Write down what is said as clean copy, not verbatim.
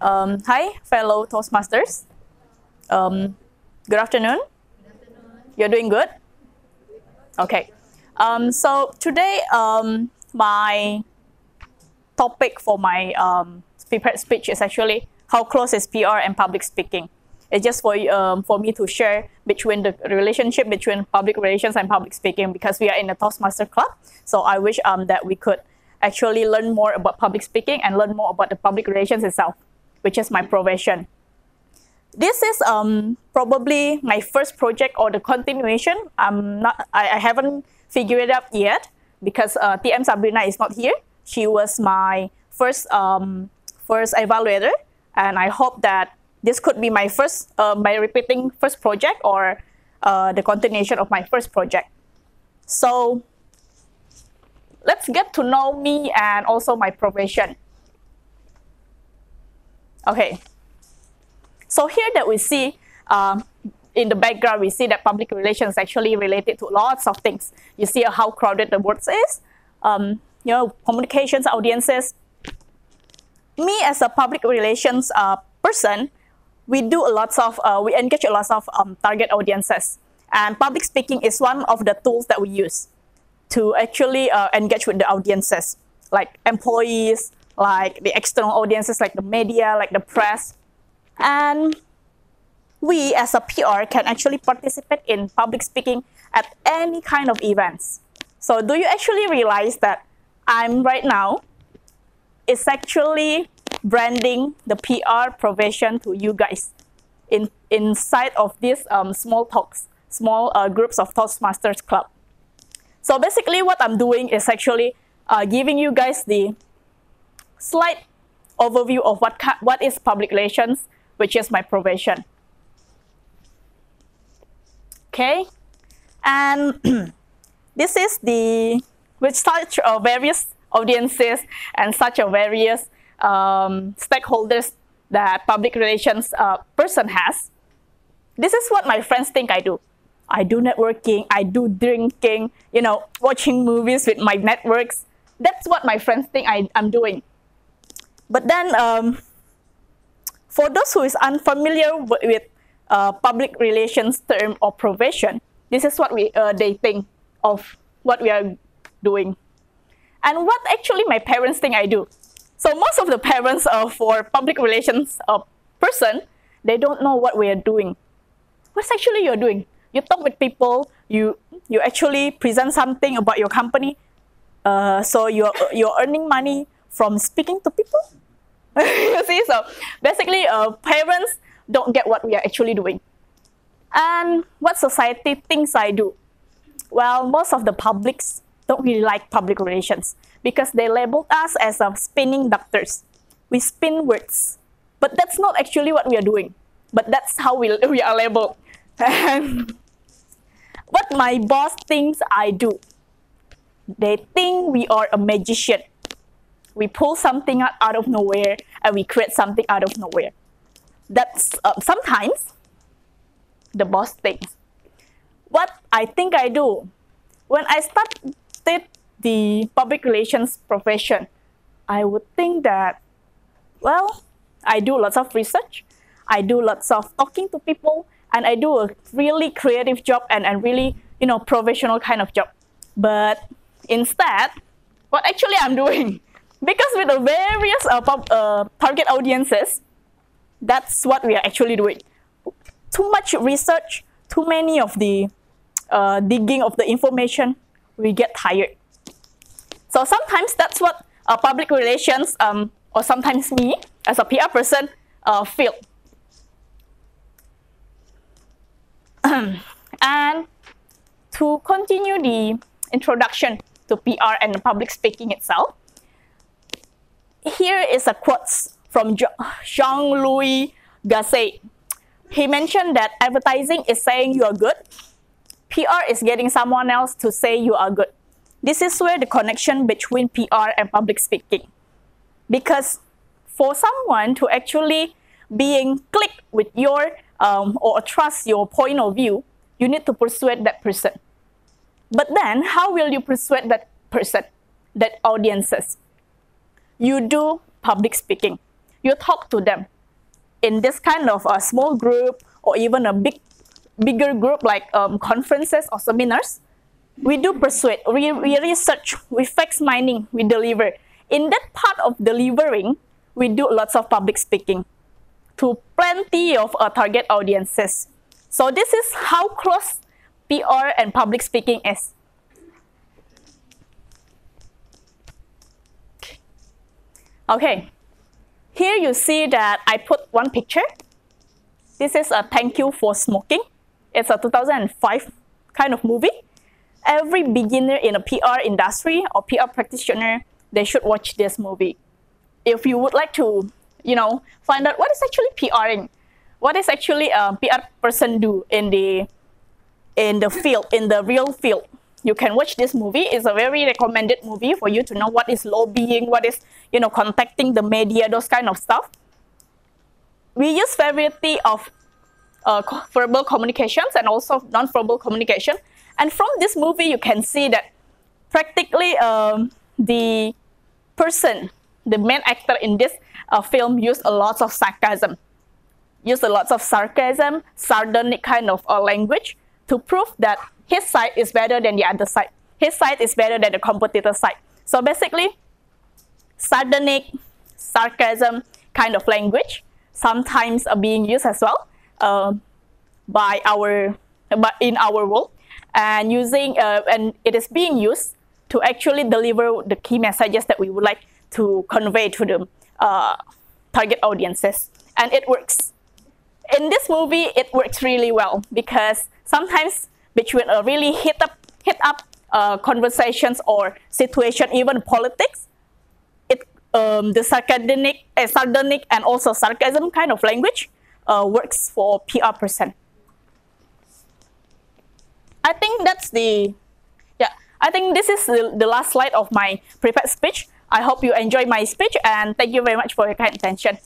Hi, fellow Toastmasters. Good afternoon. You're doing good? Okay. So today, my topic for my prepared speech is actually how close is PR and public speaking. It's just for me to share between the relationship between public relations and public speaking, because we are in a Toastmaster club. So I wish that we could actually learn more about public speaking and learn more about the public relations itself, which is my profession. This is probably my first project or the continuation. I haven't figured it out yet because TM Sabrina is not here. She was my first evaluator, and I hope that this could be my repeating first project or the continuation of my first project. So let's get to know me and also my profession. Okay. So here that we see in the background, we see that public relations is actually related to lots of things. You see how crowded the world is, communications, audiences. Me as a public relations person, we engage a lot of target audiences, and public speaking is one of the tools that we use to actually engage with the audiences, like employees, like the external audiences, like the media, like the press. And we as a PR can actually participate in public speaking at any kind of events. So do you actually realize that I'm right now is actually branding the PR profession to you guys inside of these small groups of Toastmasters Club. So basically what I'm doing is actually giving you guys the slight overview of what is public relations, which is my profession. Okay, and this is with such various audiences and such a various stakeholders that public relations person has. This is what my friends think I do. I do networking, I do drinking, watching movies with my networks. That's what my friends think I'm doing. But then, for those who is unfamiliar with public relations term or profession, this is what they think of what we are doing. And what actually my parents think I do. So most of the parents for public relations person, they don't know what we are doing. What's actually you're doing? You talk with people, you actually present something about your company, so you're earning money from speaking to people. You see, so basically parents don't get what we are actually doing. And what society thinks I do? Well, most of the publics don't really like public relations because they labeled us as spinning doctors. We spin words, but that's not actually what we are doing. But that's how we are labeled. And what my boss thinks I do, they think we are a magician. We pull something out of nowhere and we create something out of nowhere. That's sometimes the boss thinks. What I think I do, when I started the public relations profession, I would think that, well, I do lots of research, I do lots of talking to people, and I do a really creative job and really, professional kind of job. But instead, what actually I'm doing, because with the various target audiences, that's what we are actually doing. Too much research, too many of the digging of the information, we get tired. So sometimes that's what public relations, or sometimes me as a PR person, feel. And to continue the introduction to PR and public speaking itself, here is a quote from Jean-Louis Gasset. He mentioned that advertising is saying you are good. PR is getting someone else to say you are good. This is where the connection between PR and public speaking. Because for someone to actually being click with your or trust your point of view, you need to persuade that person. But then, how will you persuade that person, that audiences? You do public speaking. You talk to them. in this kind of a small group or even a bigger group like conferences or seminars, we do persuade, we research, we fact mining, we deliver. In that part of delivering, we do lots of public speaking to plenty of target audiences. So this is how close PR and public speaking is. Okay, here you see that I put one picture. This is a Thank You for Smoking. It's a 2005 kind of movie. Every beginner in a PR industry or PR practitioner, they should watch this movie. If you would like to, find out what is actually PRing, what is actually a PR person do in the field, in the real field, you can watch this movie. It's a very recommended movie for you to know what is lobbying, what is, contacting the media, those kind of stuff. We use variety of verbal communications and also non-verbal communication. And from this movie, you can see that practically the person, the main actor in this film used a lot of sarcasm. Sardonic kind of language to prove that his side is better than the other side. His side is better than the competitor side. So basically, sardonic, sarcasm kind of language sometimes are being used as well in our world, and it is being used to actually deliver the key messages that we would like to convey to the target audiences, and it works. In this movie, it works really well because sometimes between a really hit up conversations or situation, even politics, the sardonic and also sarcasm kind of language works for PR person. I think I think this is the last slide of my prepared speech. I hope you enjoy my speech, and thank you very much for your kind attention.